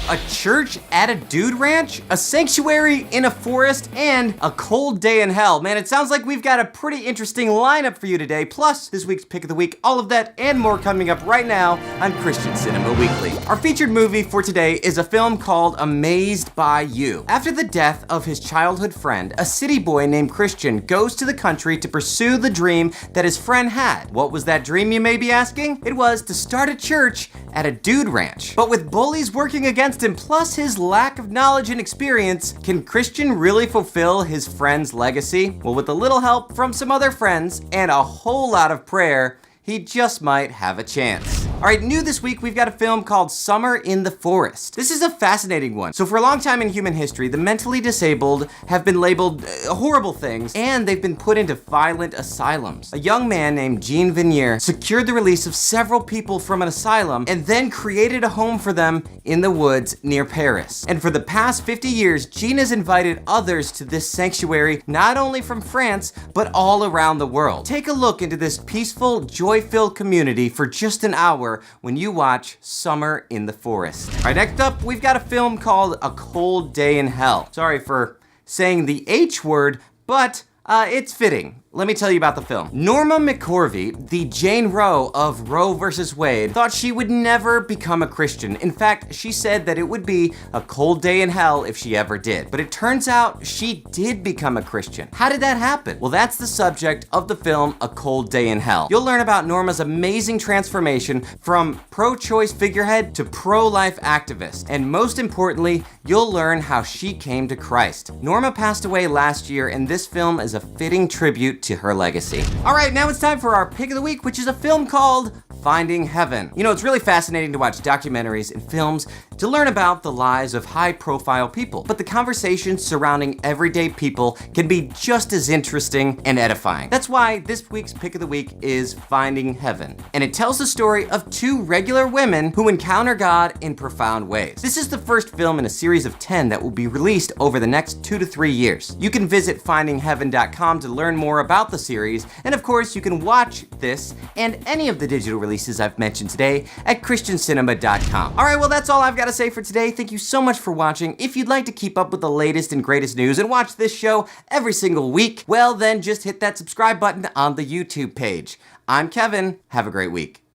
a church at a dude ranch, a sanctuary in a forest, and a cold day in hell. Man, it sounds like we've got a pretty interesting lineup for you today, plus this week's Pick of the Week, all of that and more coming up right now on Christian Cinema Weekly. Our featured movie for today is a film called Amazed by You. After the death of his childhood friend, a city boy named Christian goes to the country to pursue the dream that his friend had. What was that dream, you may be asking? It was to start a church at a dude ranch. But with bullies working against him, plus his lack of knowledge and experience, can Christian really fulfill his friend's legacy? Well, with a little help from some other friends and a whole lot of prayer, he just might have a chance. All right, new this week, we've got a film called Summer in the Forest. This is a fascinating one. So for a long time in human history, the mentally disabled have been labeled horrible things, and they've been put into violent asylums. A young man named Jean Vanier secured the release of several people from an asylum and then created a home for them in the woods near Paris. And for the past 50 years, Jean has invited others to this sanctuary, not only from France, but all around the world. Take a look into this peaceful, joy-filled community for just an hour when you watch Summer in the Forest. All right, next up, we've got a film called A Cold Day in Hell. Sorry for saying the H word, but it's fitting. Let me tell you about the film. Norma McCorvey, the Jane Roe of Roe vs. Wade, thought she would never become a Christian. In fact, she said that it would be a cold day in hell if she ever did. But it turns out she did become a Christian. How did that happen? Well, that's the subject of the film A Cold Day in Hell. You'll learn about Norma's amazing transformation from pro-choice figurehead to pro-life activist. And most importantly, you'll learn how she came to Christ. Norma passed away last year, and this film is a fitting tribute to her legacy. All right, now it's time for our pick of the week, which is a film called Finding Heaven. You know, it's really fascinating to watch documentaries and films to learn about the lives of high-profile people, but the conversations surrounding everyday people can be just as interesting and edifying. That's why this week's pick of the week is Finding Heaven, and it tells the story of two regular women who encounter God in profound ways. This is the first film in a series of 10 that will be released over the next 2 to 3 years. You can visit findingheaven.com to learn more about the series, and of course, you can watch this and any of the digital releases I've mentioned today at christiancinema.com. All right, well, that's all I've got to say for today. Thank you so much for watching. If you'd like to keep up with the latest and greatest news and watch this show every single week, well, then just hit that subscribe button on the YouTube page. I'm Kevin. Have a great week.